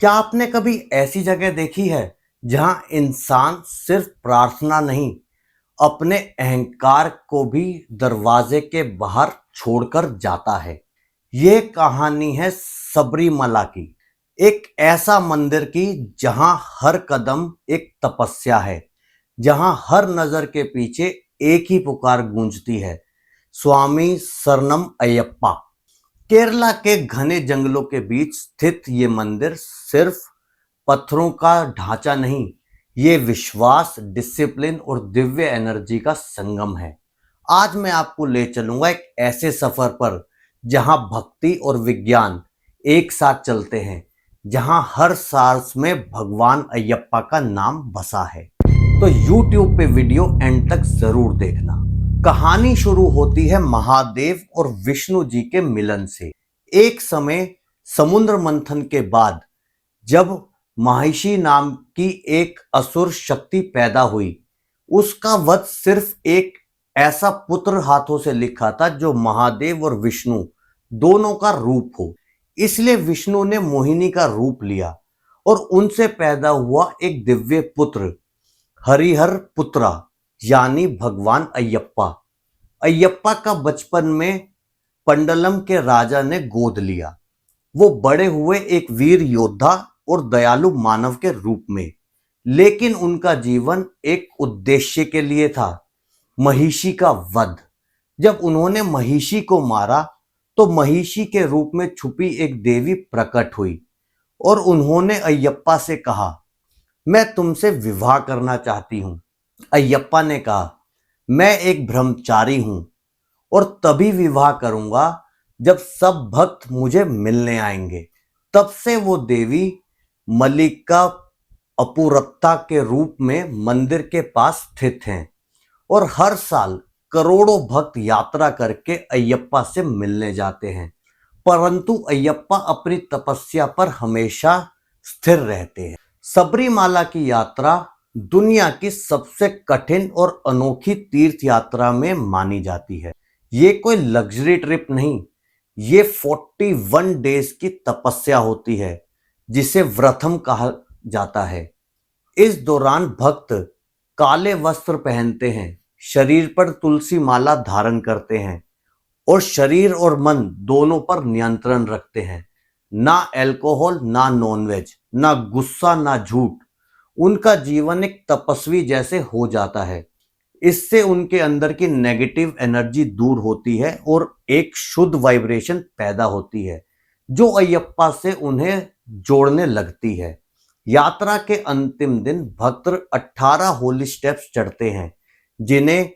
क्या आपने कभी ऐसी जगह देखी है जहां इंसान सिर्फ प्रार्थना नहीं, अपने अहंकार को भी दरवाजे के बाहर छोड़कर जाता है? ये कहानी है सबरीमला की, एक ऐसा मंदिर की जहां हर कदम एक तपस्या है, जहां हर नजर के पीछे एक ही पुकार गूंजती है, स्वामी शरणम अयप्पा। केरला के घने जंगलों के बीच स्थित ये मंदिर सिर्फ पत्थरों का ढांचा नहीं, ये विश्वास, डिसिप्लिन और दिव्य एनर्जी का संगम है। आज मैं आपको ले चलूंगा एक ऐसे सफर पर जहां भक्ति और विज्ञान एक साथ चलते हैं, जहां हर सांस में भगवान अयप्पा का नाम बसा है। तो YouTube पे वीडियो एंड तक जरूर देखना। कहानी शुरू होती है महादेव और विष्णु जी के मिलन से। एक समय समुद्र मंथन के बाद जब महिषी नाम की एक असुर शक्ति पैदा हुई, उसका वध सिर्फ एक ऐसा पुत्र हाथों से लिखा था जो महादेव और विष्णु दोनों का रूप हो। इसलिए विष्णु ने मोहिनी का रूप लिया और उनसे पैदा हुआ एक दिव्य पुत्र, हरिहर पुत्रा, यानी भगवान अयप्पा। अयप्पा का बचपन में पंडलम के राजा ने गोद लिया। वो बड़े हुए एक वीर योद्धा और दयालु मानव के रूप में, लेकिन उनका जीवन एक उद्देश्य के लिए था, महिषी का वध। जब उन्होंने महिषी को मारा तो महिषी के रूप में छुपी एक देवी प्रकट हुई और उन्होंने अयप्पा से कहा, मैं तुमसे विवाह करना चाहती हूं। अयप्पा ने कहा, मैं एक ब्रह्मचारी हूं और तभी विवाह करूंगा जब सब भक्त मुझे मिलने आएंगे। तब से वो देवी मल्लिका अपूर्वता के रूप में मंदिर के पास स्थित हैं और हर साल करोड़ों भक्त यात्रा करके अयप्पा से मिलने जाते हैं। परंतु अयप्पा अपनी तपस्या पर हमेशा स्थिर रहते हैं। सबरीमाला की यात्रा दुनिया की सबसे कठिन और अनोखी तीर्थ यात्रा में मानी जाती है। ये कोई लग्जरी ट्रिप नहीं, ये 41 डेज की तपस्या होती है जिसे व्रतम कहा जाता है। इस दौरान भक्त काले वस्त्र पहनते हैं, शरीर पर तुलसी माला धारण करते हैं और शरीर और मन दोनों पर नियंत्रण रखते हैं। ना अल्कोहल, ना नॉनवेज, ना गुस्सा, ना झूठ। उनका जीवन एक तपस्वी जैसे हो जाता है। इससे उनके अंदर की नेगेटिव एनर्जी दूर होती है और एक शुद्ध वाइब्रेशन पैदा होती है जो अयप्पा से उन्हें जोड़ने लगती है। यात्रा के अंतिम दिन भक्त 18 होली स्टेप्स चढ़ते हैं जिन्हें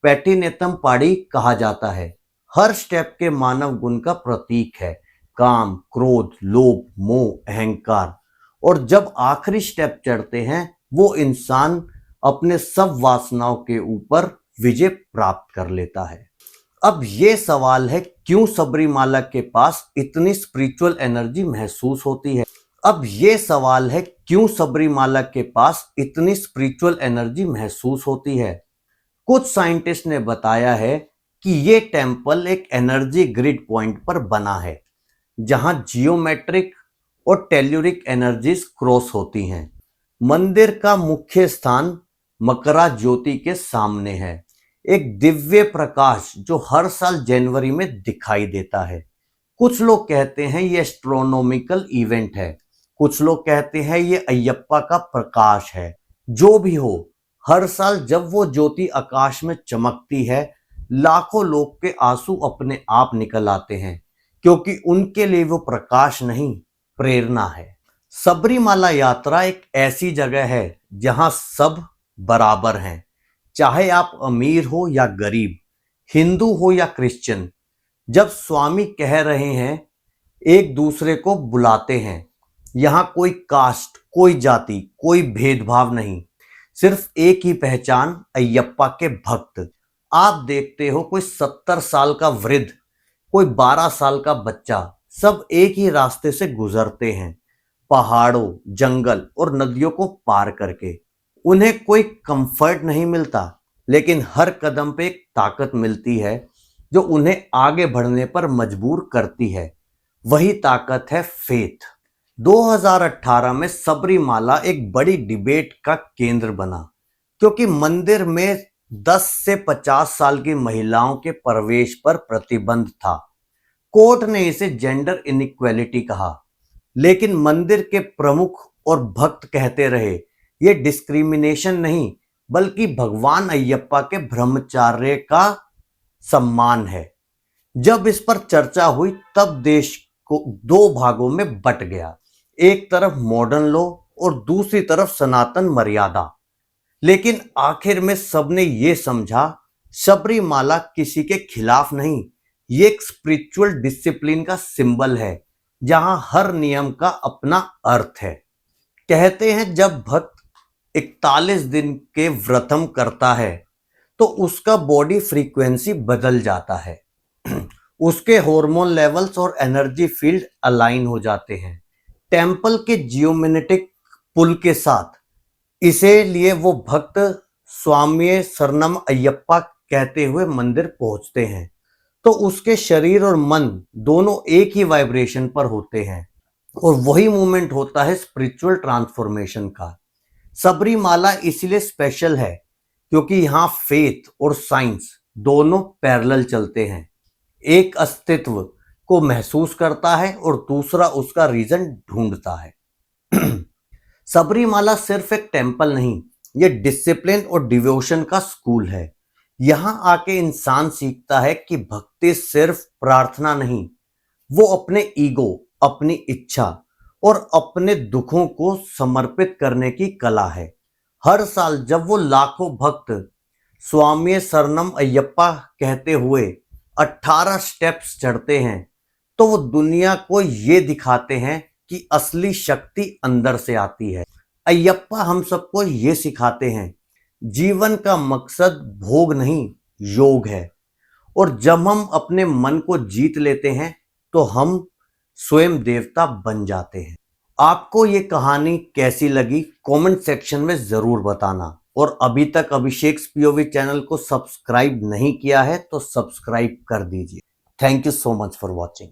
पैटिनेतम पाड़ी कहा जाता है। हर स्टेप के मानव गुण का प्रतीक है, काम, क्रोध, लोभ, मोह, अहंकार। और जब आखिरी स्टेप चढ़ते हैं वो इंसान अपने सब वासनाओं के ऊपर विजय प्राप्त कर लेता है। अब ये सवाल है, क्यों सबरीमाला के पास इतनी स्पिरिचुअल एनर्जी महसूस होती है? अब ये सवाल है, क्यों सबरीमाला के पास इतनी स्पिरिचुअल एनर्जी महसूस होती है? कुछ साइंटिस्ट ने बताया है कि ये टेम्पल एक एनर्जी ग्रिड पॉइंट पर बना है जहां जियोमेट्रिक और टेल्यूरिक एनर्जीज क्रॉस होती हैं। मंदिर का मुख्य स्थान मकरा ज्योति के सामने है, एक दिव्य प्रकाश जो हर साल जनवरी में दिखाई देता है। कुछ लोग कहते हैं ये एस्ट्रोनॉमिकल इवेंट है, कुछ लोग कहते हैं ये अयप्पा का प्रकाश है। जो भी हो, हर साल जब वो ज्योति आकाश में चमकती है, लाखों लोग के आंसू अपने आप निकल आते हैं, क्योंकि उनके लिए वो प्रकाश नहीं, प्रेरणा है। सबरीमाला यात्रा एक ऐसी जगह है जहां सब बराबर हैं, चाहे आप अमीर हो या गरीब, हिंदू हो या क्रिश्चियन। जब स्वामी कह रहे हैं, एक दूसरे को बुलाते हैं। यहां कोई कास्ट, कोई जाति, कोई भेदभाव नहीं, सिर्फ एक ही पहचान, अयप्पा के भक्त। आप देखते हो, कोई 70 साल का वृद्ध, कोई 12 साल का बच्चा, सब एक ही रास्ते से गुजरते हैं, पहाड़ों, जंगल और नदियों को पार करके। उन्हें कोई कंफर्ट नहीं मिलता, लेकिन हर कदम पे एक ताकत मिलती है जो उन्हें आगे बढ़ने पर मजबूर करती है। वही ताकत है फेथ। 2018 में सबरीमाला एक बड़ी डिबेट का केंद्र बना क्योंकि मंदिर में 10 से 50 साल की महिलाओं के प्रवेश पर प्रतिबंध था। कोर्ट ने इसे जेंडर इनइक्वालिटी कहा, लेकिन मंदिर के प्रमुख और भक्त कहते रहे ये डिस्क्रिमिनेशन नहीं बल्कि भगवान अयप्पा के ब्रह्मचर्य का सम्मान है। जब इस पर चर्चा हुई तब देश को दो भागों में बट गया, एक तरफ मॉडर्न लॉ और दूसरी तरफ सनातन मर्यादा। लेकिन आखिर में सबने ये समझा सबरीमाला किसी के खिलाफ नहीं, ये एक स्पिरिचुअल डिसिप्लिन का सिंबल है जहां हर नियम का अपना अर्थ है। कहते हैं जब भक्त 41 दिन के व्रतम करता है तो उसका बॉडी फ्रीक्वेंसी बदल जाता है उसके हार्मोन लेवल्स और एनर्जी फील्ड अलाइन हो जाते हैं टेम्पल के जियोमेनेटिक पुल के साथ। इसीलिए वो भक्त स्वामी शरणम अयप्पा कहते हुए मंदिर पहुंचते हैं तो उसके शरीर और मन दोनों एक ही वाइब्रेशन पर होते हैं और वही मूवमेंट होता है स्पिरिचुअल ट्रांसफॉर्मेशन का। सबरीमाला इसलिए स्पेशल है क्योंकि यहाँ फेथ और साइंस दोनों पैरेलल चलते हैं। एक अस्तित्व को महसूस करता है और दूसरा उसका रीजन ढूंढता है। सबरीमाला सिर्फ एक टेंपल नहीं, ये डिसिप्लिन और डिवोशन का स्कूल है। यहां आके इंसान सीखता है कि भक्ति सिर्फ प्रार्थना नहीं, वो अपने ईगो, अपनी इच्छा और अपने दुखों को समर्पित करने की कला है। हर साल जब वो लाखों भक्त स्वामी शरणम अयप्पा कहते हुए 18 स्टेप्स चढ़ते हैं तो वो दुनिया को ये दिखाते हैं कि असली शक्ति अंदर से आती है। अयप्पा हम सबको ये सिखाते हैं जीवन का मकसद भोग नहीं योग है और जब हम अपने मन को जीत लेते हैं तो हम स्वयं देवता बन जाते हैं। आपको ये कहानी कैसी लगी कमेंट सेक्शन में जरूर बताना और अभी तक अभिषेक पीओवी चैनल को सब्सक्राइब नहीं किया है तो सब्सक्राइब कर दीजिए। Thank you so much for watching.